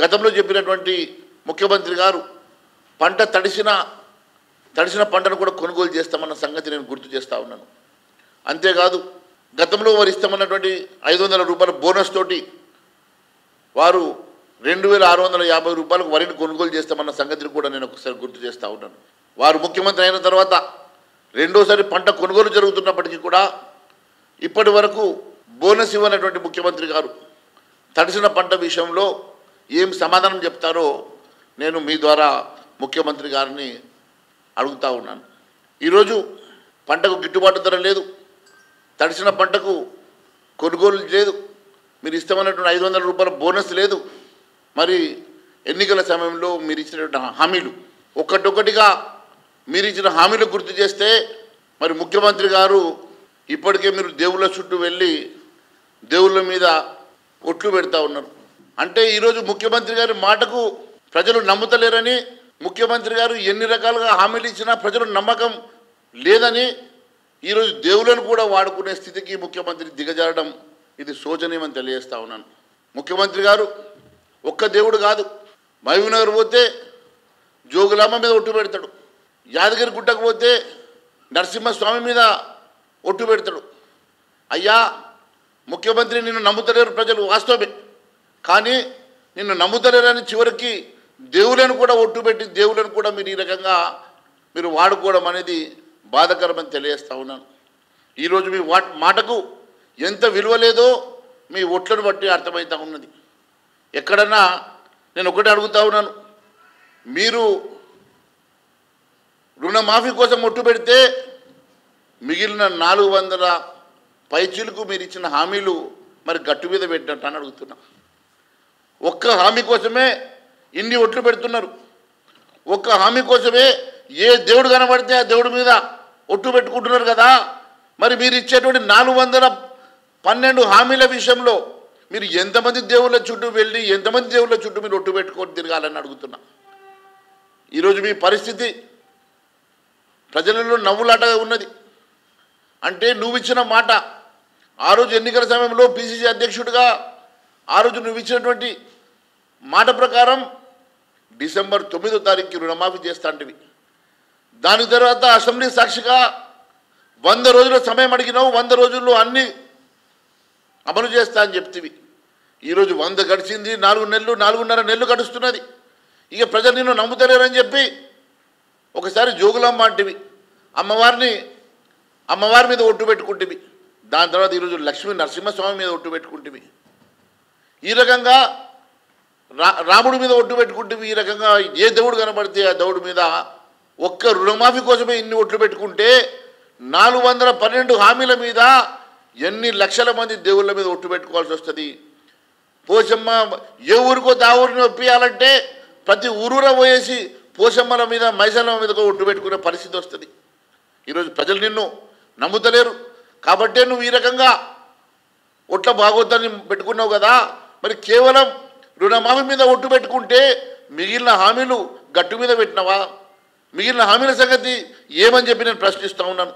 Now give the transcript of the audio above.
గతంలో చెప్పినటువంటి ముఖ్యమంత్రి గారు పంట తడిసిన పంటను కూడా కొనుగోలు చేస్తామన్న సంగతి నేను గుర్తు చేస్తూ ఉన్నాను. అంతేకాదు గతంలో వారు ఇస్తామన్నటువంటి 500 రూపాయల బోనస్ తోటి వారు 2650 రూపాయలకు వరిని కొనుగోలు చేస్తామన్న సంగతిని కూడా నేను ఒకసారి గుర్తు చేస్తూ ఉన్నాను. వారు ముఖ్యమంత్రి అయిన తర్వాత రెండోసారి పంట కొనుగోలు జరుగుతున్నప్పటికీ కూడా ఇప్పటి వరకు బోనస్ ఇవ్వనటువంటి ముఖ్యమంత్రి గారు తడిసిన పంట విషయంలో ఏం సమాధానం చెప్తారో నేను మీ ద్వారా ముఖ్యమంత్రి గారిని అడుగుతూ ఉన్నాను. ఈరోజు పంటకు గిట్టుబాటు ధర లేదు, తడిసిన పంటకు కొనుగోలు లేదు, మీరు ఇస్తామన్నటువంటి 500 రూపాయల బోనస్ లేదు. మరి ఎన్నికల సమయంలో మీరు ఇచ్చినటువంటి హామీలు ఒక్కటొక్కటిగా మీరు ఇచ్చిన హామీలు గుర్తు చేస్తే మరి ముఖ్యమంత్రి గారు ఇప్పటికే మీరు దేవుళ్ళ చుట్టూ వెళ్ళి దేవుళ్ళ మీద ఒట్లు పెడతా ఉన్నారు. అంటే ఈరోజు ముఖ్యమంత్రి గారి మాటకు ప్రజలు నమ్ముతలేరని, ముఖ్యమంత్రి గారు ఎన్ని రకాలుగా హామీలు ఇచ్చినా ప్రజలు నమ్మకం లేదని ఈరోజు దేవుళ్ళను కూడా వాడుకునే స్థితికి ముఖ్యమంత్రి దిగజారడం ఇది శోచనీయమని తెలియజేస్తా ఉన్నాను. ముఖ్యమంత్రి గారు ఒక్క దేవుడు కాదు, మహబూబ్నగర్ పోతే జోగులాంబ మీద ఒట్టు పెడతాడు, యాదగిరి గుట్టకు పోతే నరసింహస్వామి మీద ఒట్టు పెడతాడు. అయ్యా ముఖ్యమంత్రి నిన్ను నమ్ముతలేరు ప్రజలు వాస్తవమే, కానీ నిన్ను నమ్ముతలేరని చివరికి దేవులను కూడా ఒట్టు పెట్టి దేవులను కూడా మీరు ఈ రకంగా మీరు వాడుకోవడం అనేది బాధాకరమని తెలియజేస్తూ ఉన్నాను. ఈరోజు మీ మాటకు ఎంత విలువ లేదో మీ ఒట్లను బట్టి అర్థమవుతూ ఉన్నది. ఎక్కడన్నా నేను ఒకటే అడుగుతూ ఉన్నాను, మీరు రుణమాఫీ కోసం ఒట్టు పెడితే మిగిలిన 400 పైచీలకు మీరు ఇచ్చిన హామీలు మరి గట్టు మీద పెట్టినట్టు అని అడుగుతున్నా. ఒక్క హామీ కోసమే ఇన్ని ఒట్లు పెడుతున్నారు. ఒక్క హామీ కోసమే ఏ దేవుడు కనబడితే ఆ దేవుడి మీద ఒట్టు పెట్టుకుంటున్నారు కదా. మరి మీరు ఇచ్చేటువంటి 412 హామీల విషయంలో మీరు ఎంతమంది దేవుళ్ళ చుట్టూ వెళ్ళి ఎంతమంది దేవుళ్ళ చుట్టూ మీరు ఒట్టు పెట్టుకొని తిరగాలని అడుగుతున్నా. ఈరోజు మీ పరిస్థితి ప్రజలలో నవ్వులాటగా ఉన్నది. అంటే నువ్వు ఇచ్చిన మాట ఆ రోజు ఎన్నికల సమయంలో పిసిసి అధ్యక్షుడిగా ఆ రోజు నువ్వు ఇచ్చినటువంటి మాట ప్రకారం డిసెంబర్ 9వ తారీఖుకి రుణమాఫీ చేస్తాంటివి. దాని తర్వాత అసెంబ్లీ సాక్షిగా 100 రోజుల సమయం అడిగినావు, 100 రోజుల్లో అన్నీ అమలు చేస్తా అని చెప్తివి. ఈరోజు 100 గడిచింది, 4.5 నెలలు గడుస్తున్నది. ఇక ప్రజలు నిన్ను నమ్ముతలేరని చెప్పి ఒకసారి జోగులాంబ అంటివి, అమ్మవారి మీద ఒట్టు పెట్టుకుంటేవి. దాని తర్వాత ఈరోజు లక్ష్మీ నరసింహస్వామి మీద ఒట్టు పెట్టుకుంటేవి. ఈ రకంగా రాముడి మీద ఒట్టు పెట్టుకుంటేవి. ఈ రకంగా ఏ దేవుడు కనబడితే ఆ దేవుడి మీద ఒక్క రుణమాఫీ కోసమే ఇన్ని ఒట్లు పెట్టుకుంటే 412 హామీల మీద ఎన్ని లక్షల మంది దేవుళ్ళ మీద ఒట్టు పెట్టుకోవాల్సి వస్తుంది. పోషమ్మ ఏ ఊరికో దా ఊరిని ఒప్పియాలంటే ప్రతి ఊరూరా పోయేసి పోషమ్మల మీద మైసమ్మ మీద ఒట్టు పెట్టుకునే పరిస్థితి వస్తుంది. ఈరోజు ప్రజలు నిన్ను నమ్ముతలేరు కాబట్టే నువ్వు ఈ రకంగా ఒట్ల బాగోద్దని పెట్టుకున్నావు కదా. మరి కేవలం రుణమాఫీ మీద ఒట్టు పెట్టుకుంటే మిగిలిన హామీలు గట్టు మీద పెట్టినవా? మిగిలిన హామీల సంగతి ఏమని చెప్పి నేను ప్రశ్నిస్తూ ఉన్నాను.